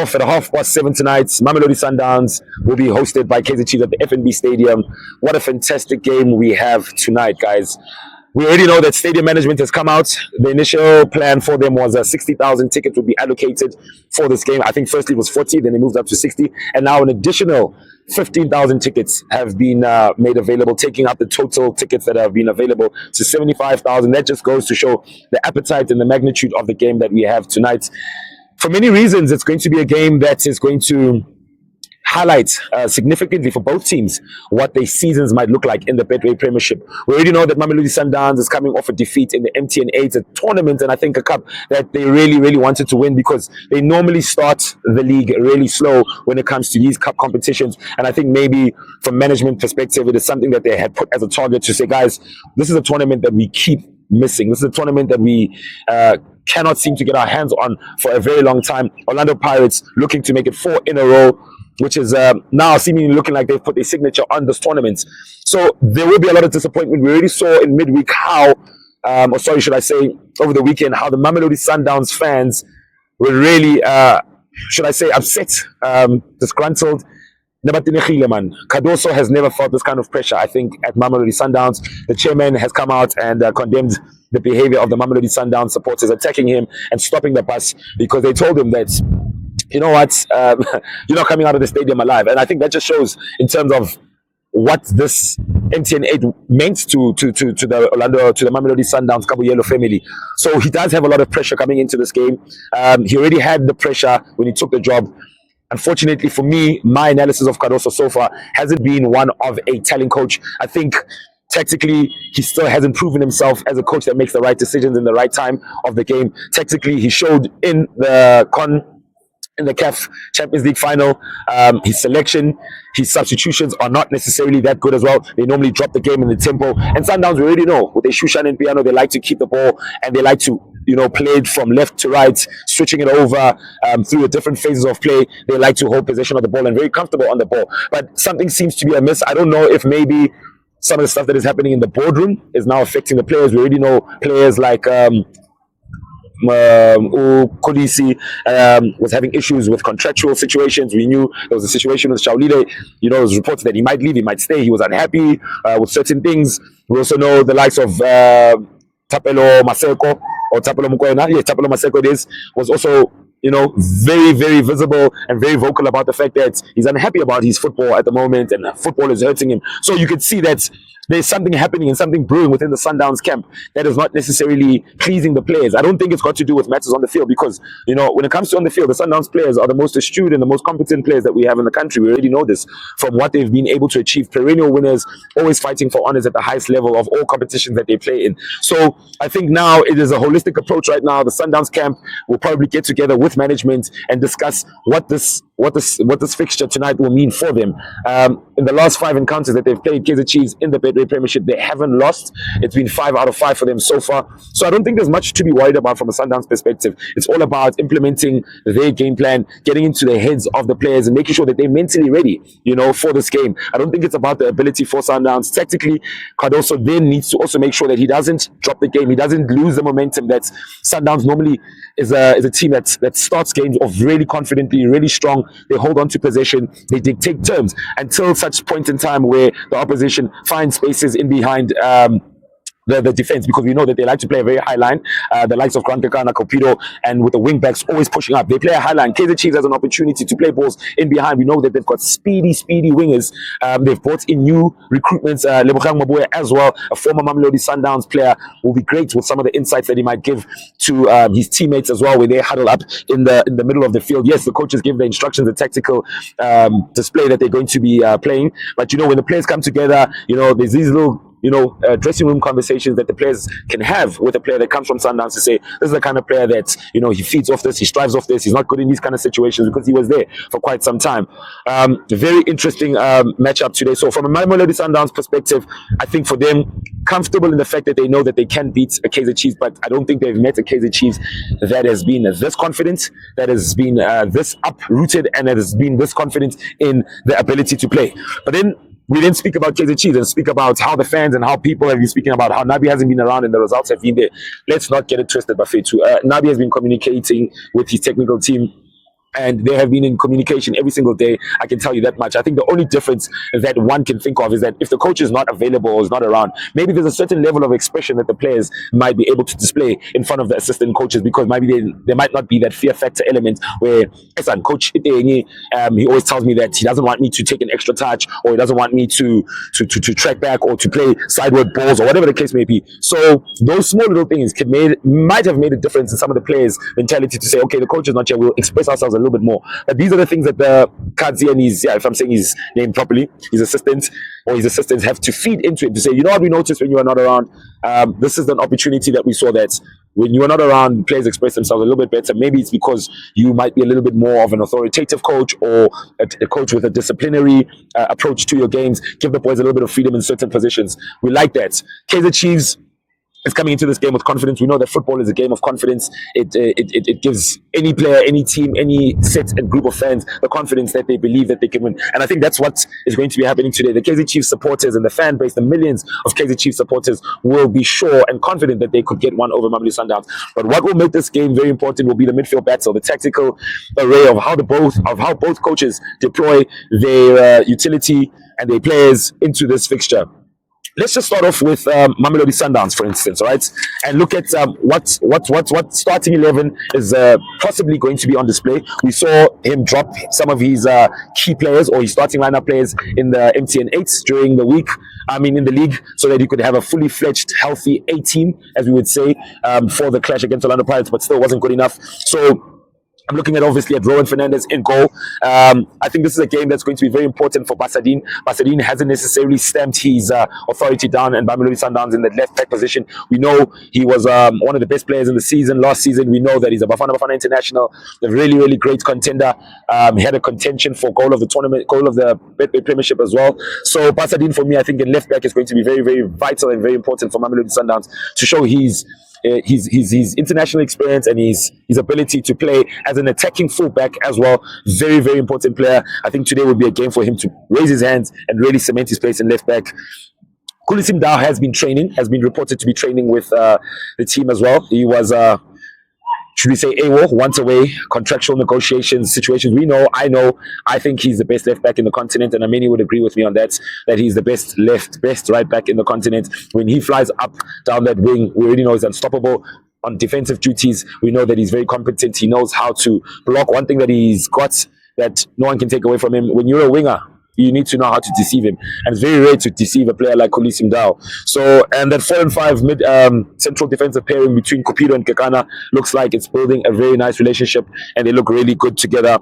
off at 7:30 tonight. Mamelodi Sundowns will be hosted by Kaizer Chiefs at the FNB Stadium. What a fantastic game we have tonight, guys. We already know that stadium management has come out. The initial plan for them was 60,000 tickets would be allocated for this game. I think firstly it was 40, then it moved up to 60, and now an additional 15,000 tickets have been made available, taking up the total tickets that have been available to 75,000. That just goes to show the appetite and the magnitude of the game that we have tonight. For many reasons, it's going to be a game that is going to highlight significantly for both teams what their seasons might look like in the Betway Premiership. We already know that Mamelodi Sundowns is coming off a defeat in the MTN 8, a tournament, and I think a cup that they really wanted to win, because they normally start the league really slow when it comes to these cup competitions. And I think maybe from management perspective, it is something that they had put as a target to say, guys, this is a tournament that we keep missing. This is a tournament that we cannot seem to get our hands on for a very long time. Orlando Pirates looking to make it 4 in a row, which is now seemingly looking like they've put a signature on this tournament. So there will be a lot of disappointment. We already saw in midweek how, should I say, over the weekend, how the Mamelodi Sundowns fans were really, upset, disgruntled. Cardoso has never felt this kind of pressure, I think, at Mamelodi Sundowns. The chairman has come out and condemned the behavior of the Mamelodi Sundowns supporters, attacking him and stopping the bus, because they told him that, you know what, you're not coming out of the stadium alive. And I think that just shows in terms of what this MTN 8 meant to the Mamelodi Sundowns Cabo Yellow family. So he does have a lot of pressure coming into this game. He already had the pressure when he took the job. Unfortunately for me, my analysis of Cardoso so far hasn't been one of a telling coach. I think tactically, he still hasn't proven himself as a coach that makes the right decisions in the right time of the game. Tactically, he showed in the CAF Champions League final, his selection, his substitutions are not necessarily that good as well. They normally drop the game in the tempo. And Sundowns, we already know, with their Shushan and Piano, they like to keep the ball and they like to, play it from left to right, switching it over through the different phases of play. They like to hold possession of the ball and very comfortable on the ball. But something seems to be amiss. I don't know if maybe some of the stuff that is happening in the boardroom is now affecting the players. We already know players like Kolisi was having issues with contractual situations. We knew there was a situation with Shaulile. It was reported that he might leave, he might stay. He was unhappy with certain things. We also know the likes of Tapelo Maseko, or Tapelo Mukwena. Yeah, Tapelo Maseko it is, was also very visible and very vocal about the fact that he's unhappy about his football at the moment, and football is hurting him. So you could see that there's something happening and something brewing within the Sundowns camp that is not necessarily pleasing the players. I don't think it's got to do with matters on the field, because, when it comes to on the field, the Sundowns players are the most astute and the most competent players that we have in the country. We already know this from what they've been able to achieve. Perennial winners, always fighting for honors at the highest level of all competitions that they play in. So I think now it is a holistic approach right now. The Sundowns camp will probably get together with management and discuss what this fixture tonight will mean for them. In the last 5 encounters that they've played Kaizer Chiefs in the Betway Premiership, they haven't lost. It's been 5 out of 5 for them so far. So I don't think there's much to be worried about from a Sundowns perspective. It's all about implementing their game plan, getting into the heads of the players and making sure that they're mentally ready, for this game. I don't think it's about the ability for Sundowns. Tactically, Cardoso then needs to also make sure that he doesn't drop the game. He doesn't lose the momentum that Sundowns normally is a team that starts games off really confidently, really strong. They hold on to possession. They dictate terms until such point in time where the opposition finds spaces in behind the defense, because we know that they like to play a very high line. The likes of Granteka, Copido, and with the wing backs always pushing up. They play a high line. Kaizer Chiefs has an opportunity to play balls in behind. We know that they've got speedy wingers. They've brought in new recruitments. Lebogang Maboya as well, a former Mamelodi Sundowns player, will be great with some of the insights that he might give to his teammates as well, where they huddle up in the middle of the field. Yes, the coaches give the instructions, the tactical display that they're going to be playing. But when the players come together, there's these little dressing room conversations that the players can have with a player that comes from Sundowns to say, this is the kind of player that, he feeds off this, he strives off this, he's not good in these kind of situations, because he was there for quite some time. Very interesting matchup today. So from a Mamelodi Sundowns perspective, I think for them, comfortable in the fact that they know that they can beat a Kaizer Chiefs, but I don't think they've met a Kaizer Chiefs that has been this confident, that has been this uprooted, and that has been this confident in the ability to play. But then we didn't speak about Kaizer Chiefs and speak about how the fans and how people have been speaking about how Nabi hasn't been around and the results have been there. Let's not get it twisted, Bafetu. Nabi has been communicating with his technical team and they have been in communication every single day. I can tell you that much. I think the only difference that one can think of is that if the coach is not available or is not around, maybe there's a certain level of expression that the players might be able to display in front of the assistant coaches, because maybe there might not be that fear factor element where, listen, Coach Itengi, he always tells me that he doesn't want me to take an extra touch, or he doesn't want me to track back or to play sideward balls or whatever the case may be. So those small little things might have made a difference in some of the players' mentality to say, okay, the coach is not here, we'll express ourselves a little bit more. But these are the things that the Kadzi and if I'm saying his name properly, his assistants have to feed into it to say, you know what, we noticed when you are not around, this is an opportunity that we saw that when you are not around, players express themselves a little bit better. Maybe it's because you might be a little bit more of an authoritative coach, or a coach with a disciplinary approach to your games. Give the boys a little bit of freedom in certain positions. We like that. Kaizer Chiefs is coming into this game with confidence. We know that football is a game of confidence. It gives any player, any team, any set and group of fans the confidence that they believe that they can win. And I think that's what is going to be happening today. The Kaizer Chiefs supporters and the fan base, the millions of Kaizer Chiefs supporters, will be sure and confident that they could get one over Mamelodi Sundowns. But what will make this game very important will be the midfield battle, the tactical array of how both coaches deploy their utility and their players into this fixture. Let's just start off with Mamelodi Sundowns, for instance, all right, and look at what starting 11 is possibly going to be on display. We saw him drop some of his key players, or his starting lineup players, in the MTN 8s during the week. In the league, so that he could have a fully fledged, healthy A team, as we would say, for the clash against Orlando Pirates, but still wasn't good enough. So I'm looking at Rowan Fernandez in goal. I think this is a game that's going to be very important for Basadine. Basadine hasn't necessarily stamped his authority down, and Mamelodi Sundowns in the left back position. We know he was one of the best players in the season last season. We know that he's a Bafana international, a really, really great contender. He had a contention for goal of the tournament, goal of the Betway Premiership as well. So Basadine, for me, I think in left back is going to be very, very vital and very important for Mamelodi Sundowns to show his international experience and his ability to play as an attacking fullback as well. Very, very important player. I think today would be a game for him to raise his hands and really cement his place in left back. Kulisim Dao has been reported to be training with the team as well. He was should we say AWOL, once away, contractual negotiations, situations. I think he's the best left back in the continent, and many would agree with me on that he's the best right back in the continent. When he flies up down that wing, we already know he's unstoppable. On defensive duties, we know that he's very competent. He knows how to block. One thing that he's got that no one can take away from him: when you're a winger, you need to know how to deceive him, and it's very rare to deceive a player like Kulisim Dao. So, and that 4 and 5 mid central defensive pairing between Cupido and Kekana looks like it's building a very nice relationship, and they look really good together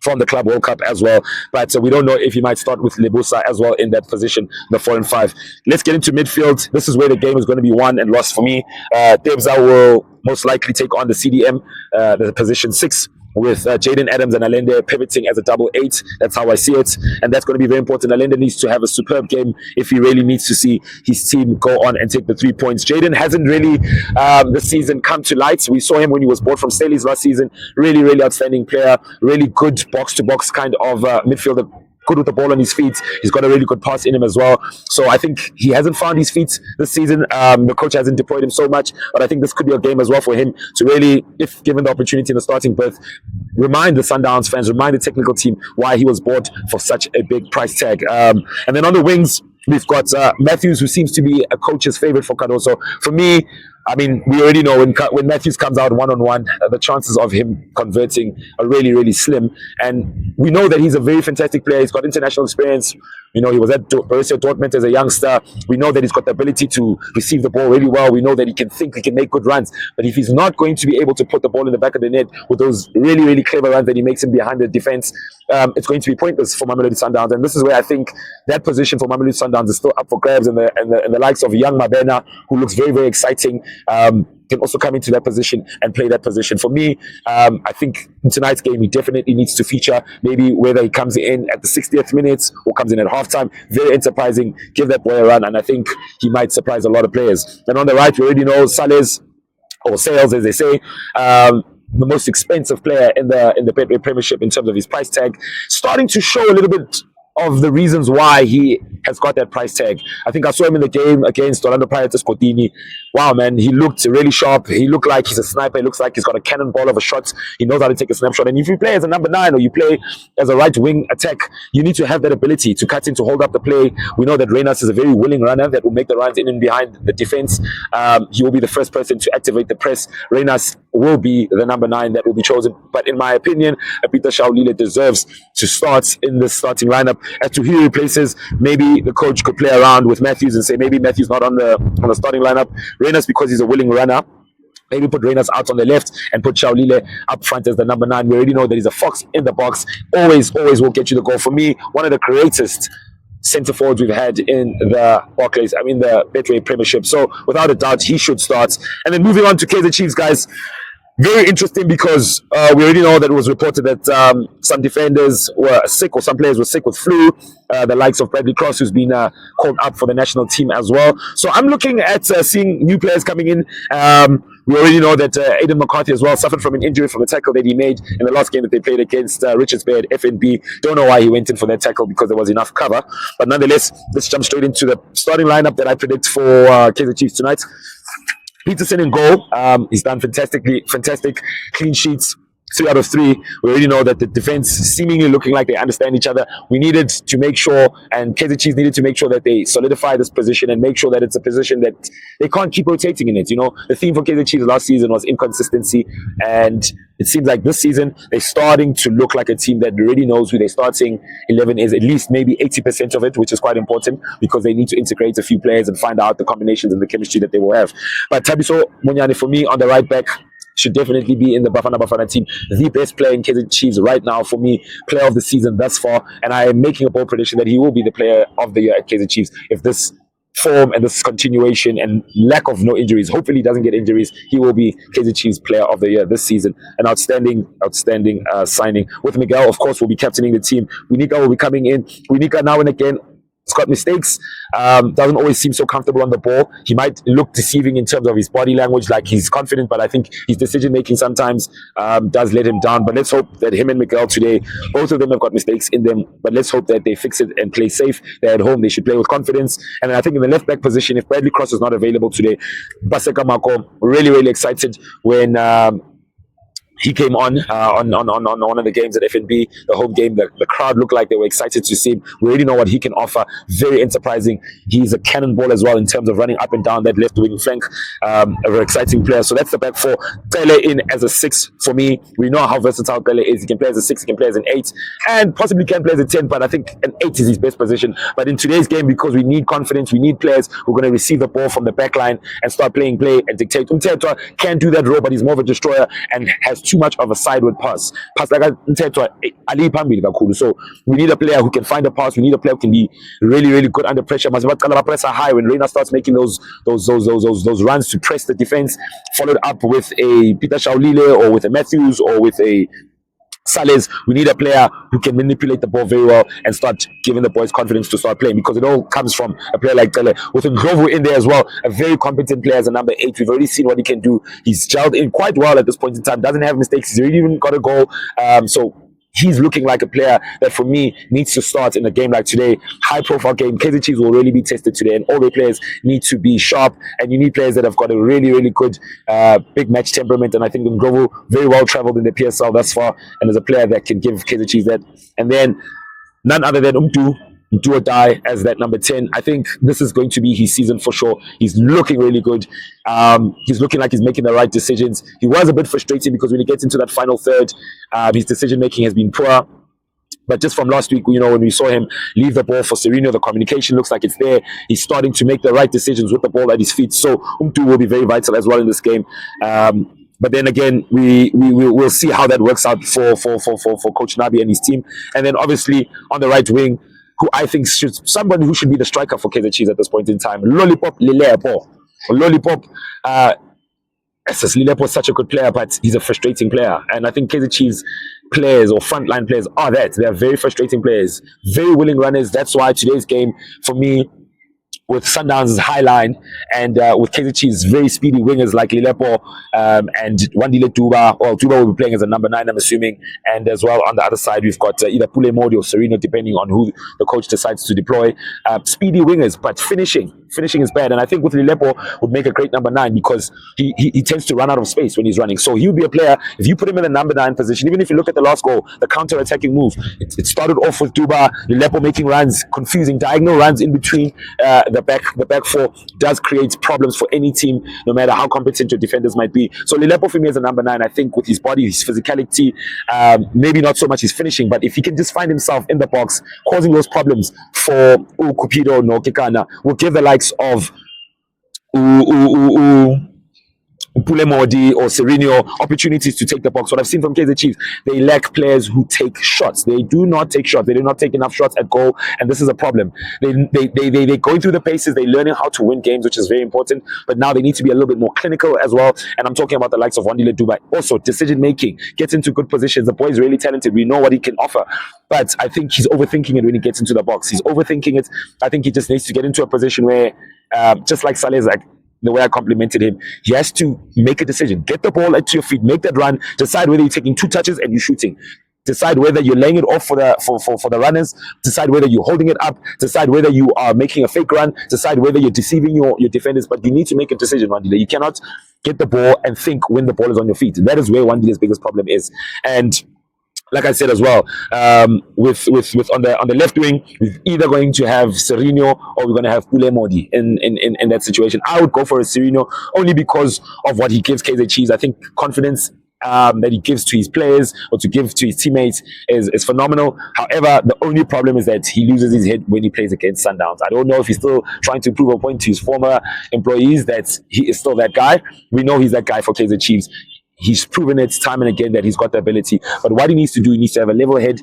from the Club World Cup as well. But we don't know if he might start with Lebusa as well in that position, the 4 and 5. Let's get into midfield. This is where the game is going to be won and lost for me. Tebza will most likely take on the CDM, the position 6, with Jaden Adams and Allende pivoting as a double 8. That's how I see it, and that's going to be very important. Allende needs to have a superb game if he really needs to see his team go on and take the 3 points. Jaden hasn't really this season come to light. We saw him when he was bought from Staley's last season. Really, really outstanding player. Really good box-to-box kind of midfielder. Good with the ball on his feet. He's got a really good pass in him as well. So I think he hasn't found his feet this season. The coach hasn't deployed him so much, but I think this could be a game as well for him to really, if given the opportunity in the starting berth, remind the Sundowns fans, remind the technical team why he was bought for such a big price tag. And then on the wings, we've got Matthews, who seems to be a coach's favorite for Cardoso. For me, we already know when Matthews comes out one-on-one, the chances of him converting are really, really slim. And we know that he's a very fantastic player. He's got international experience. He was at Borussia Dortmund as a youngster. We know that he's got the ability to receive the ball really well. We know that he can think, he can make good runs. But if he's not going to be able to put the ball in the back of the net with those really, really clever runs that he makes him behind the defense, it's going to be pointless for Mamelodi Sundowns. And this is where I think that position for Mamelodi Sundowns is still up for grabs. And the likes of young Mabena, who looks very, very exciting, can also come into that position and play that position. For me, I think in tonight's game, he definitely needs to feature, maybe whether he comes in at the 60th minute or comes in at halftime. Very enterprising. Give that boy a run, and I think he might surprise a lot of players. And on the right, we already know Sales, or Sales as they say, the most expensive player in the Betway Premiership in terms of his price tag, starting to show a little bit of the reasons why he has got that price tag. I think I saw him in the game against Orlando Pirates Scotini. Wow, man, he looked really sharp. He looked like he's a sniper. He looks like he's got a cannonball of a shot. He knows how to take a snapshot. And if you play as a number 9 or you play as a right wing attack, you need to have that ability to cut in, to hold up the play. We know that Reynas is a very willing runner that will make the runs in and behind the defense. He will be the first person to activate the press. Reynas will be the number 9 that will be chosen. But in my opinion, Peter Shaulile deserves to start in the starting lineup. As to who he replaces, maybe the coach could play around with Matthews and say maybe Matthews not on the starting lineup. Reynas, because he's a willing runner, maybe put Reynas out on the left and put Shaulile up front as the number 9. We already know that he's a fox in the box. Always will get you the goal. For me, one of the greatest centre forwards we've had in the Barclays, the Betway Premiership. So without a doubt, he should start. And then moving on to Kaizer Chiefs, guys. Very interesting because we already know that it was reported that some defenders were sick, or some players were sick with flu. The likes of Bradley Cross, who's been called up for the national team as well. So I'm looking at seeing new players coming in. We already know that Aidan McCarthy as well suffered from an injury from the tackle that he made in the last game that they played against Richards Bay at FNB. Don't know why he went in for that tackle, because there was enough cover. But nonetheless, let's jump straight into the starting lineup that I predict for Kaizer Chiefs tonight. Peterson in goal. He's done fantastic clean sheets. 3 out of 3. We already know that the defense seemingly looking like they understand each other. We needed to make sure, and Kaizer Chiefs needed to make sure that they solidify this position and make sure that it's a position that they can't keep rotating in it. The theme for Kaizer Chiefs last season was inconsistency, and it seems like this season they're starting to look like a team that really knows who their starting 11 is, at least maybe 80% of it, which is quite important because they need to integrate a few players and find out the combinations and the chemistry that they will have. But Thabiso Munyane, for me, on the right back, should definitely be in the Bafana team. The best player in Kaizer Chiefs right now, for me, player of the season thus far. And I am making a bold prediction that he will be the player of the year at Kaizer Chiefs. If this form and this continuation and lack of no injuries, hopefully he doesn't get injuries, he will be Kaizer Chiefs player of the year this season. An outstanding signing. With Miguel, of course, will be captaining the team. Winika will be coming in. Winika now and again has got mistakes, doesn't always seem so comfortable on the ball. He might look deceiving in terms of his body language, like he's confident, but I think his decision making sometimes does let him down. But let's hope that him and Miguel today, both of them have got mistakes in them, but let's hope that they fix it and play safe. They're at home, they should play with confidence. And I think in the left back position, if Bradley Cross is not available today, Baseka Mako, really excited when he came on one of the games at FNB, the home game. The crowd looked like they were excited to see him. We already know what he can offer. Very enterprising. He's a cannonball as well in terms of running up and down that left wing flank. A very exciting player. So that's the back four. Pele in as a 6 for me. We know how versatile Pele is. He can play as a 6, he can play as an 8, and possibly can play as a 10, but I think an 8 is his best position. But in today's game, because we need confidence, we need players who are going to receive the ball from the back line and start playing play and dictate. Umthetwa can do that role, but he's more of a destroyer and has too much of a sideward pass like Umthetwa Ali Pambili kakhulu. So we need a player who can find a pass. We need a player who can be really good under pressure. Mazibaqala pressure high when Reina starts making those runs to press the defense, followed up with a Peter Shaulile or with a Matthews or with a Sales. We need a player who can manipulate the ball very well and start giving the boys confidence to start playing, because it all comes from a player like Tele. With Ndlovu in there as well, a very competent player as a number 8. We've already seen what he can do. He's gelled in quite well at this point in time, doesn't have mistakes. He's already even got a goal. So he's looking like a player that, for me, needs to start in a game like today. High-profile game. Kaizer Chiefs will really be tested today, and all the players need to be sharp, and you need players that have got a really good big match temperament. And I think Ndlovu very well travelled in the PSL thus far, and is a player that can give Kaizer Chiefs that. And then none other than do or die as that number 10. I think this is going to be his season for sure. He's looking really good. He's looking like he's making the right decisions. He was a bit frustrating because when he gets into that final third, his decision making has been poor. But just from last week, when we saw him leave the ball for Sereno, the communication looks like it's there. He's starting to make the right decisions with the ball at his feet. So will be very vital as well in this game. But then again, we'll see how that works out for Coach Nabi and his team. And then obviously on the right wing, who I think somebody who should be the striker for Kaizer Chiefs at this point in time, Lollipop Lelepo. Lollipop, Lelepo is such a good player, but he's a frustrating player. And I think Kaizer Chiefs players or frontline players are that. They are very frustrating players, very willing runners. That's why today's game, for me, with Sundowns' high line, and with Kaizer Chiefs' very speedy wingers like Lilepo and Wandile Tuba. Well, Tuba will be playing as a number 9, I'm assuming. And as well on the other side, we've got either Pule Modi or Sereno, depending on who the coach decides to deploy. Speedy wingers, but finishing is bad. And I think with Lilepo would make a great number 9 because he tends to run out of space when he's running. So he'll be a player, if you put him in the number 9 position, even if you look at the last goal, the counter-attacking move, it started off with Tuba, Lilepo making runs, confusing diagonal runs in between the back four does create problems for any team, no matter how competent your defenders might be. So Lilepo for me is a number 9. I think with his body, his physicality, maybe not so much his finishing, but if he can just find himself in the box, causing those problems for Cupido no Kekana, will give the likes of Pule Modi or Sereno opportunities to take the box. What I've seen from Kaizer Chiefs, they lack players who take shots. They do not take shots. They do not take enough shots at goal, and this is a problem. They're going through the paces. They're learning how to win games, which is very important. But now they need to be a little bit more clinical as well. And I'm talking about the likes of Wandile Dubai. Also, decision making, gets into good positions. The boy is really talented. We know what he can offer. But I think he's overthinking it when he gets into the box. He's overthinking it. I think he just needs to get into a position where, just like Saleh, like the way I complimented him, he has to make a decision. Get the ball at your feet, make that run, decide whether you're taking 2 touches and you're shooting. Decide whether you're laying it off for the runners, decide whether you're holding it up, decide whether you are making a fake run, decide whether you're deceiving your defenders. But you need to make a decision, Wandile. You cannot get the ball and think when the ball is on your feet. That is where Wandile's biggest problem is. And like I said as well, with on the left wing, we're either going to have Sereno or we're going to have Pule Modi in that situation. I would go for a Sereno only because of what he gives Kaizer Chiefs. I think confidence that he gives to his players or to give to his teammates is phenomenal. However, the only problem is that he loses his head when he plays against Sundowns. I don't know if he's still trying to prove a point to his former employees that he is still that guy. We know he's that guy for Kaizer Chiefs. He's proven it time and again that he's got the ability. But what he needs to do, he needs to have a level head,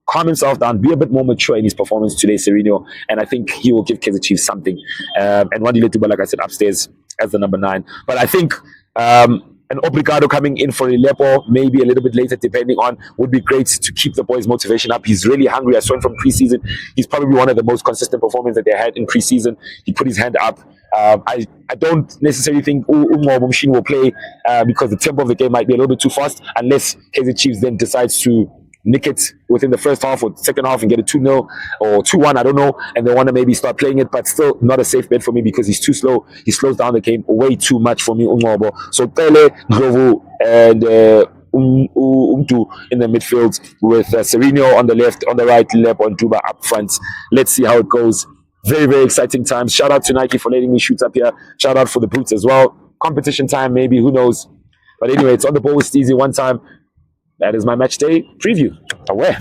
calm himself down, be a bit more mature in his performance today, Sereno. And I think he will give Kaizer Chiefs something. And Wandile Tuba, like I said, upstairs as the number 9. But I think an Obrigado coming in for Lilepo, maybe a little bit later, depending on, would be great to keep the boys' motivation up. He's really hungry. I saw him from preseason. He's probably one of the most consistent performers that they had in preseason. He put his hand up. I don't necessarily think Machine will play because the tempo of the game might be a little bit too fast, unless Kaizer Chiefs then decides to nick it within the first half or second half and get a 2-0 or 2-1, I don't know, and they want to maybe start playing it, but still not a safe bet for me because he's too slow. He slows down the game way too much for me, Ungobo. So Tele, Ndlovu, and Umtu in the midfield with Sereno on the left, on the right, Lilepo and Tuba up front. Let's see how it goes. Very, very exciting times. Shout out to Nike for letting me shoot up here. Shout out for the Boots as well. Competition time, maybe, who knows. But anyway, it's on the ball with Steezy one time. That is my match day preview. Aware.